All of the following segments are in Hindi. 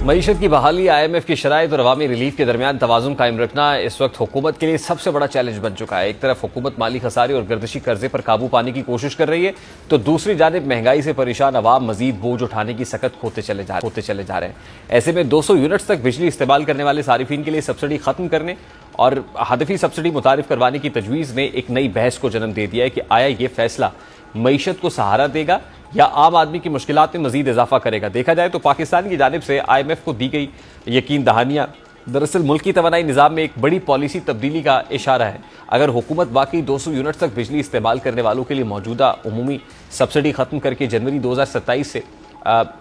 मईशत की बहाली, IMF की शराइत और अवामी रिलीफ के दरमियान तवाज़ुन कायम रखना इस वक्त हुकूमत के लिए सबसे बड़ा चैलेंज बन चुका है। एक तरफ हुकूमत माली खसारे और गर्दिशी कर्जे पर काबू पाने की कोशिश कर रही है, तो दूसरी जानिब महंगाई से परेशान अवाम मजीद बोझ उठाने की सकत होते चले जा रहे हैं। ऐसे में 200 यूनिट्स तक बिजली इस्तेमाल करने वाले सारिफीन के लिए सब्सिडी खत्म करने और हदफी सब्सिडी मुतारिफ करवाने की तजवीज़ ने एक नई बहस को जन्म दे दिया है कि आया ये फैसला मईशत को सहारा देगा या आम आदमी की मुश्किलात में मजीद इजाफा करेगा। देखा जाए तो पाकिस्तान की जानिब से IMF को दी गई यकीन दहानियाँ दरअसल मुल्की तवानाई निज़ाम में एक बड़ी पॉलिसी तब्दीली का इशारा है। अगर हुकूमत वाकई 200 यूनिट्स तक बिजली इस्तेमाल करने वालों के लिए मौजूदा उमूमी सब्सिडी ख़त्म करके जनवरी 2027 से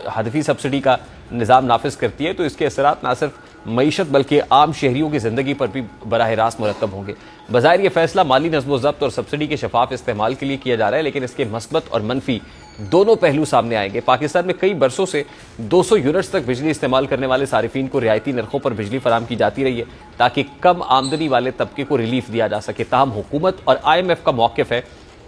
हदफी सब्सिडी का निज़ाम नाफिज करती है, तो इसके असरात ना सिर्फ मईशत बल्कि आम शहरियों की ज़िंदगी पर भी बराह रास्त मुरतब होंगे। बज़ाहिर ये फैसला माली नज़्म ज़ब्त और सब्सिडी के शफाफ इस्तेमाल के लिए किया जा रहा है, लेकिन इसके मस्बत और मनफी दोनों पहलू सामने आएंगे। पाकिस्तान में कई बरसों से 200 यूनिट्स तक बिजली इस्तेमाल करने वाले सारिफीन को रियायती नरखों पर बिजली फराम की जाती रही है ताकि कम आमदनी वाले तबके को रिलीफ दिया जा सके। ताहम हुकूमत और IMF का मौक़िफ़ है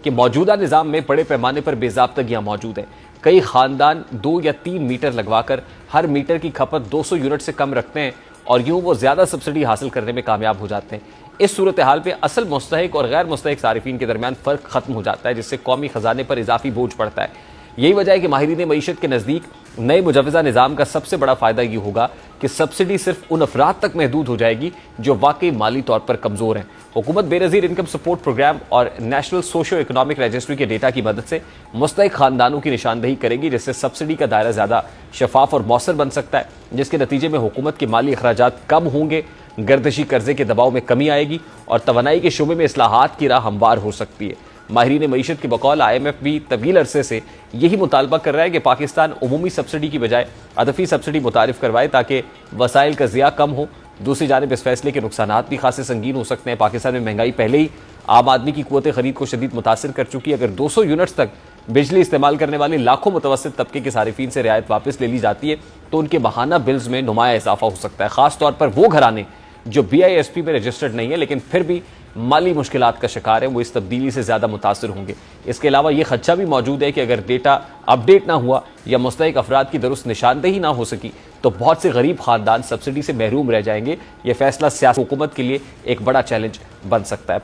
कि मौजूदा निज़ाम में बड़े पैमाने पर बेज़ाब्तगियाँ मौजूद हैं। कई ख़ानदान 2 या 3 मीटर लगवाकर हर मीटर की खपत 200 यूनिट से कम रखते हैं और यूँ वो ज़्यादा सब्सिडी हासिल करने में कामयाब हो जाते हैं। इस सूरत हाल पे असल मुस्तहिक और गैर मुस्तहिक सारिफीन के दरमियान फ़र्क ख़त्म हो जाता है, जिससे कौमी ख़जाने पर इजाफी बोझ पड़ता है। यही वजह है कि माहिरीन मईशत के नज़दीक नए मुजवज़ा निज़ाम का सबसे बड़ा फ़ायदा ये होगा कि सब्सिडी सिर्फ उन अफराद तक महदूद हो जाएगी जो वाकई माली तौर पर कमज़ोर हैं। हुकूमत बेनज़ीर इनकम सपोर्ट प्रोग्राम और नेशनल सोशो इकनॉमिक रजिस्ट्री के डेटा की मदद से मुस्तहिक ख़ानदानों की निशानदही करेगी, जिससे सब्सिडी का दायरा ज़्यादा शफाफ और मौसर बन सकता है, जिसके नतीजे में हुकूमत के माली अखराजात कम होंगे, गर्दिशी कर्जे के दबाव में कमी आएगी और तवानाई के शोबे में इस्लाहात की राह हमवार हो सकती है। माहिरीन मईशत के बकौल IMF भी तवील अरसे से यही मुतालबा कर रहा है कि पाकिस्तान उमूमी सब्सिडी की बजाय हदफी सब्सिडी मुतारिफ करवाए ताकि वसाइल का ज़िया कम हो। दूसरी जानिब इस फैसले के नुकसानात भी खासे संगीन हो सकते हैं। पाकिस्तान में महंगाई पहले ही आम आदमी की क़ुव्वत ख़रीद को शदीद मुतासर कर चुकी है। अगर 200 यूनिट्स तक बिजली इस्तेमाल करने वाले लाखों मुतवस्सित तबके के सारिफीन से रियायत वापस ले ली जाती है तो उनके बहाना बिल्स में नुमाया इजाफा हो सकता है, ख़ास तौर पर वो घराने जो BISP में रजिस्टर्ड नहीं है लेकिन फिर भी माली मुश्किलात का शिकार है, वो इस तब्दीली से ज़्यादा मुतासर होंगे। इसके अलावा ये खदशा भी मौजूद है कि अगर डेटा अपडेट ना हुआ या मुस्तहिक अफराद की दुरुस्त निशानदेही ना हो सकी तो बहुत से गरीब ख़ानदान सब्सिडी से महरूम रह जाएंगे। यह फैसला सियासी हुकूमत के लिए एक बड़ा चैलेंज बन सकता है।